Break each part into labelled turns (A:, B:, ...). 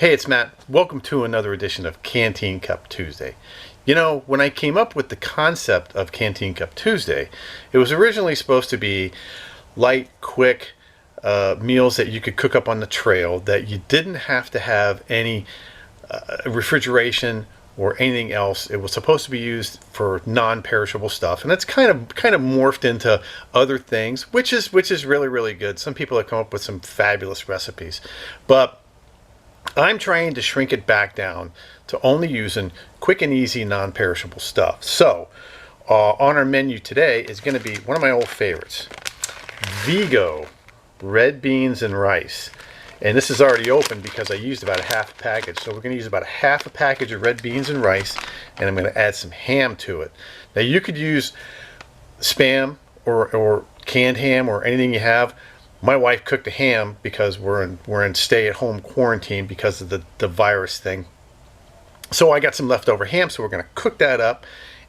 A: Hey, it's Matt. Welcome to another edition of Canteen Cup Tuesday. You know, when I came up with the concept of Canteen Cup Tuesday, it was originally supposed to be light, quick meals that you could cook up on the trail that you didn't have to have any refrigeration or anything else. It was supposed to be used for non-perishable stuff, and it's kind of morphed into other things, which is really good. Some people have come up with some fabulous recipes, but I'm trying to shrink it back down to only using quick and easy non-perishable stuff. So on our menu today is going to be one of my old favorites, Vigo red beans and rice. And this is already open because I used about a half a package. So we're going to use about a half a package of red beans and rice, and I'm going to add some ham to it. Now you could use Spam or canned ham or anything you have. My wife cooked a ham because we're in stay-at-home quarantine because of the virus thing. So I got some leftover ham, so we're going to cook that up,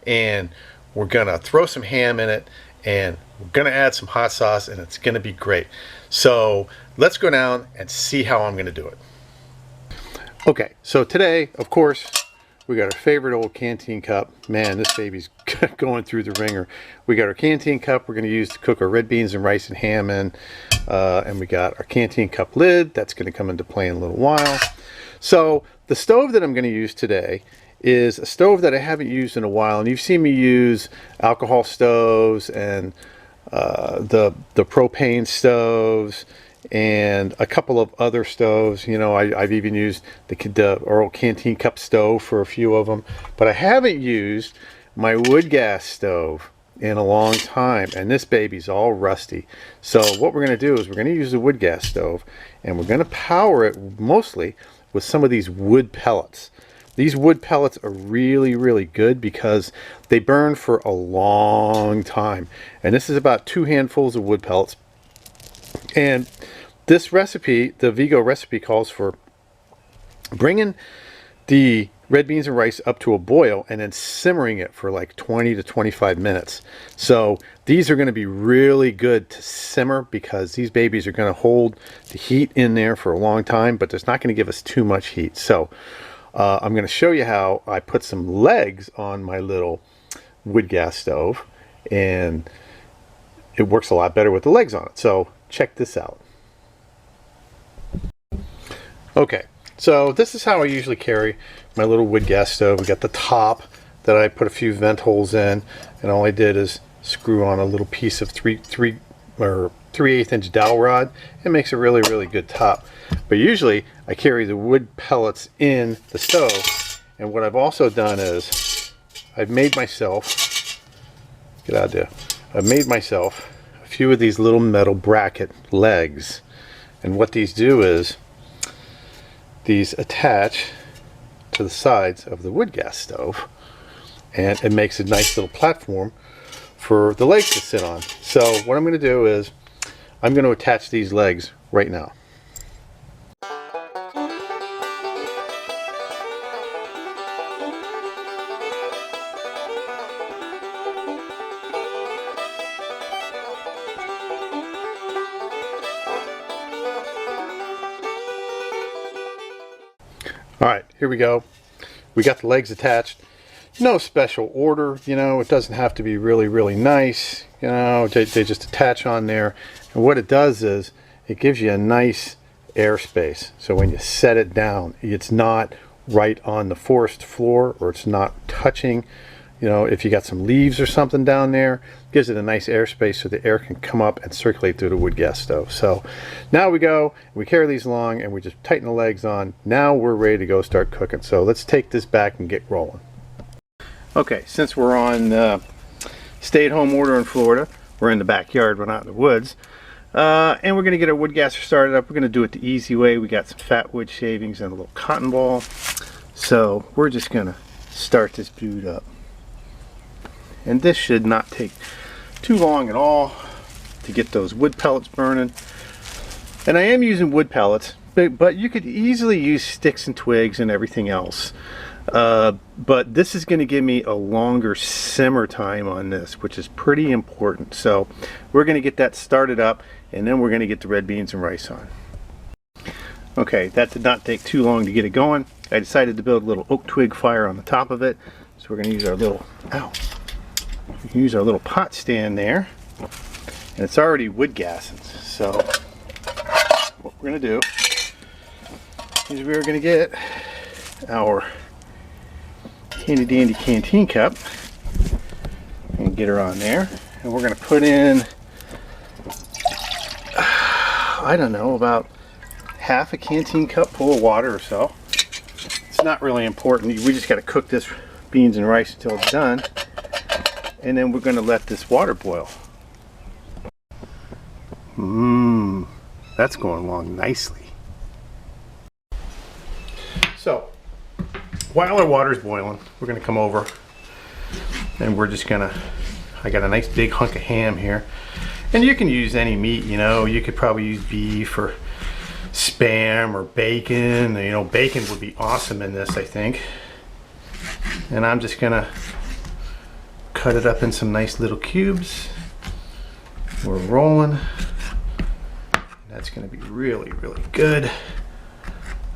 A: and we're going to throw some ham in it, and we're going to add some hot sauce, and it's going to be great. So let's go down and see how I'm going to do it. Okay, so today, of course, we got our favorite old canteen cup. Man, this baby's going through the ringer. We got our canteen cup we're going to use to cook our red beans and rice and ham in. And we got our canteen cup lid. That's going to come into play in a little while. So the stove that I'm going to use today is a stove that I haven't used in a while. And you've seen me use alcohol stoves and the propane stoves and a couple of other stoves. You know, I've even used the old canteen cup stove for a few of them, but I haven't used my wood gas stove in a long time, and this baby's all rusty. So what we're going to do is we're going to use the wood gas stove, and we're going to power it mostly with some of these wood pellets. These wood pellets are really good because they burn for a long time, and this is about 2 handfuls of wood pellets. And this recipe, the Vigo recipe, calls for bringing the red beans and rice up to a boil and then simmering it for like 20 to 25 minutes. So these are going to be really good to simmer because these babies are going to hold the heat in there for a long time, but it's not going to give us too much heat. So I'm going to show you how I put some legs on my little wood gas stove, and it works a lot better with the legs on it. So check this out. Okay, so this is how I usually carry my little wood gas stove. We got the top that I put a few vent holes in, and all I did is screw on a little piece of 3/8 inch dowel rod. It makes a really good top. But usually I carry the wood pellets in the stove, and what I've also done is I've made myself, I've made myself a few of these little metal bracket legs, and what these do is these attach to the sides of the wood gas stove, and it makes a nice little platform for the legs to sit on. So what I'm going to do is I'm going to attach these legs right now. Alright, here we go. We got the legs attached. No special order, you know, it doesn't have to be really nice. You know, they just attach on there. And what it does is it gives you a nice airspace. So when you set it down, it's not right on the forest floor, or it's not touching. You know, if you got some leaves or something down there, it gives it a nice airspace so the air can come up and circulate through the wood gas stove. So now we carry these along, and we just tighten the legs on. Now we're ready to go start cooking. So let's take this back and get rolling. Okay, since we're on stay-at-home order in Florida, we're in the backyard, we're not in the woods, and we're going to get our wood gasser started up. We're going to do it the easy way. We got some fat wood shavings and a little cotton ball. So we're just going to start this dude up. And this should not take too long at all to get those wood pellets burning. And I am using wood pellets, but you could easily use sticks and twigs and everything else. But this is going to give me a longer simmer time on this, which is pretty important. So we're going to get that started up, and then we're going to get the red beans and rice on. Okay, that did not take too long to get it going. I decided to build a little oak twig fire on the top of it. So we're going to use our little, we can use our little pot stand there. And it's already wood gassing. So what we're going to do is we're going to get our handy dandy canteen cup and get her on there. And we're going to put in, I don't know, about half a canteen cup full of water or so. It's not really important. We just got to cook this beans and rice until it's done. And then we're going to let this water boil. That's going along nicely. So, while our water's boiling, we're going to come over and we're just going to, I got a nice big hunk of ham here. And you can use any meat, you know, you could probably use beef or Spam or bacon. You know, bacon would be awesome in this, I think. And I'm just gonna cut it up in some nice little cubes. We're rolling. That's gonna be really, really good.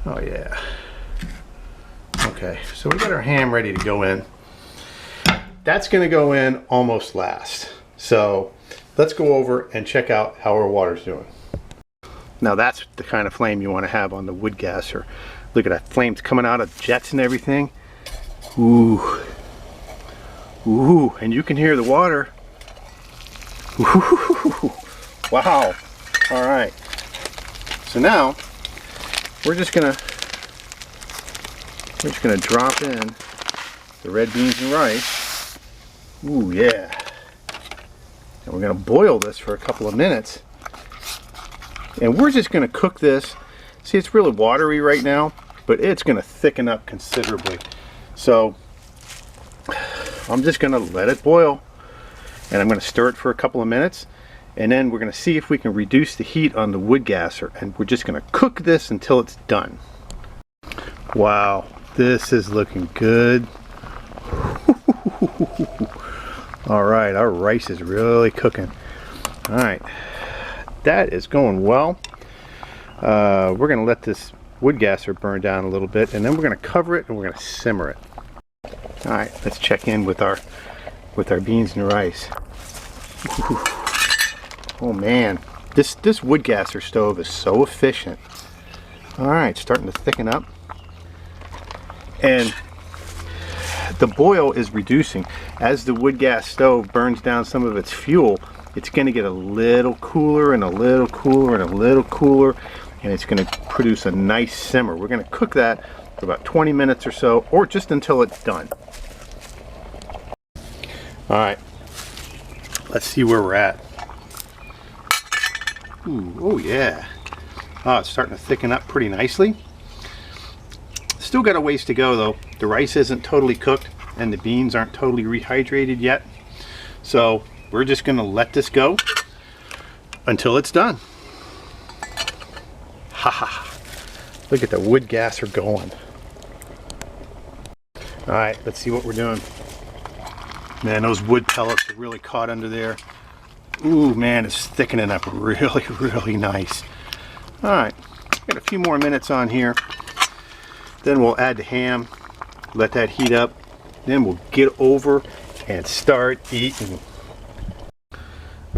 A: Oh yeah. Okay, so we got our ham ready to go in. That's gonna go in almost last. So let's go over and check out how our water's doing. Now that's the kind of flame you want to have on the wood gasser. Look at that, flames coming out of jets and everything. Ooh. Ooh, and you can hear the water. Ooh. Wow. All right. So now we're just gonna drop in the red beans and rice. Ooh, yeah. And we're gonna boil this for a couple of minutes. And we're just going to cook this. See, it's really watery right now, but it's going to thicken up considerably. So I'm just going to let it boil, and I'm going to stir it for a couple of minutes, and then we're going to see if we can reduce the heat on the wood gasser, and we're just going to cook this until it's done. Wow, this is looking good. All right, our rice is really cooking. All right. That is going well. We're going to let this wood gasser burn down a little bit, and then we're going to cover it and we're going to simmer it. All right, let's check in with our beans and rice. Ooh. Oh man, this wood gasser stove is so efficient. All right, starting to thicken up, and the boil is reducing as the wood gas stove burns down some of its fuel. It's going to get a little cooler and a little cooler and a little cooler, and it's going to produce a nice simmer. We're going to cook that for about 20 minutes or so, or just until it's done. All right, let's see where we're at. Ooh, oh yeah. Oh, it's starting to thicken up pretty nicely. Still got a ways to go though. The rice isn't totally cooked and the beans aren't totally rehydrated yet. So we're just going to let this go until it's done. Ha ha. Look at the wood gasser going. All right, let's see what we're doing. Man, those wood pellets are really caught under there. Ooh, man, it's thickening up really, really nice. All right, got a few more minutes on here. Then we'll add the ham, let that heat up. Then we'll get over and start eating.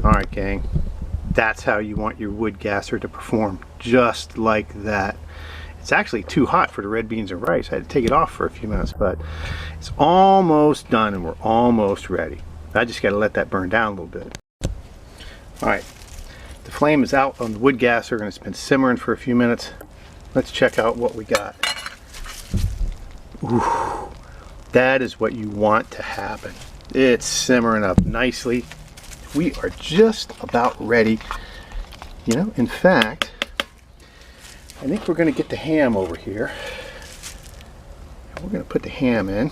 A: All right, gang, that's how you want your wood gasser to perform, just like that. It's actually too hot for the red beans and rice. I had to take it off for a few minutes, but it's almost done and we're almost ready. I just got to let that burn down a little bit. All right, the flame is out on the wood gasser and it's been simmering for a few minutes. Let's check out what we got. Ooh, that is what you want to happen. It's simmering up nicely. We are just about ready. You know, in fact, I think we're going to get the ham over here. We're going to put the ham in.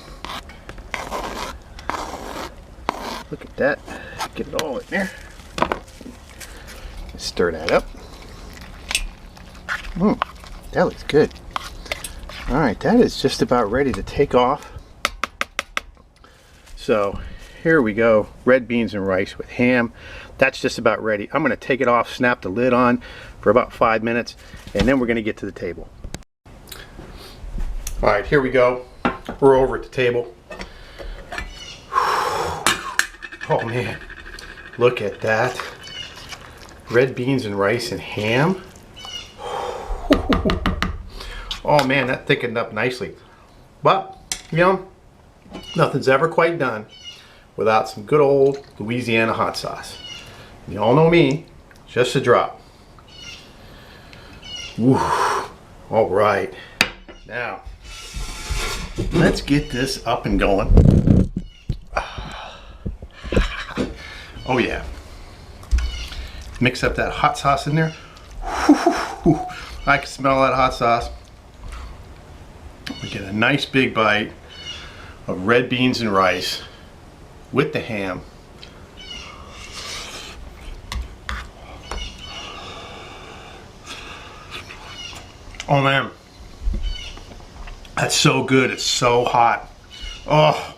A: Look at that. Get it all in there. Stir that up. That looks good. All right, that is just about ready to take off. So here we go. Red beans and rice with ham. That's just about ready. I'm gonna take it off, snap the lid on for about 5 minutes, and then we're gonna get to the table. All right, here we go. We're over at the table. Oh man, look at that. Red beans and rice and ham. Oh man, that thickened up nicely. But, you know, nothing's ever quite done without some good old Louisiana hot sauce. You all know me, just a drop. Woo. All right, now let's get this up and going. Oh yeah. Mix up that hot sauce in there. I can smell that hot sauce. We get a nice big bite of red beans and rice with the ham. Oh man, that's so good. It's so hot. Oh,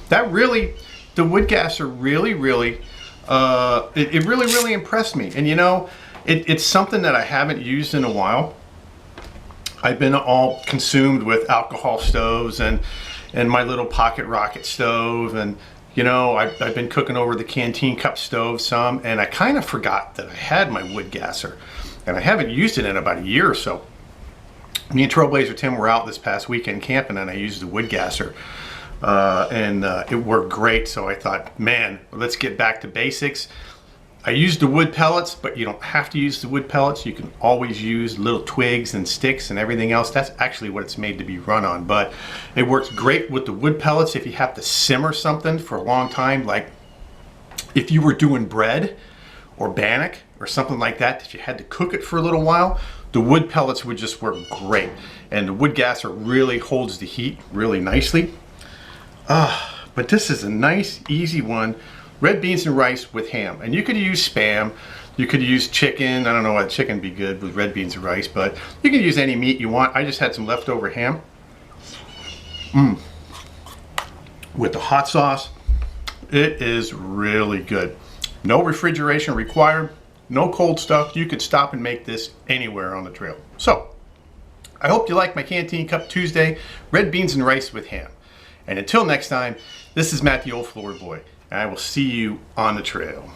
A: that really, the woodgasser really it really impressed me. And you know, it's something that I haven't used in a while. I've been all consumed with alcohol stoves and my little pocket rocket stove, and you know, I've been cooking over the Canteen Cup stove some, and I kind of forgot that I had my woodgasser, and I haven't used it in about a year or so. Me and Trailblazer Tim were out this past weekend camping, and I used the woodgasser. It worked great, so I thought, man, let's get back to basics. I used the wood pellets, but you don't have to use the wood pellets. You can always use little twigs and sticks and everything else. That's actually what it's made to be run on, but it works great with the wood pellets if you have to simmer something for a long time, like if you were doing bread or bannock or something like that, that you had to cook it for a little while. The wood pellets would just work great, and the woodgasser really holds the heat really nicely. But this is a nice, easy one. Red beans and rice with ham. And you could use Spam. You could use chicken. I don't know why chicken would be good with red beans and rice, but you can use any meat you want. I just had some leftover ham. With the hot sauce, it is really good. No refrigeration required. No cold stuff. You could stop and make this anywhere on the trail. So, I hope you like my Canteen Cup Tuesday, red beans and rice with ham. And until next time, this is Matt the Old Floor Boy, and I will see you on the trail.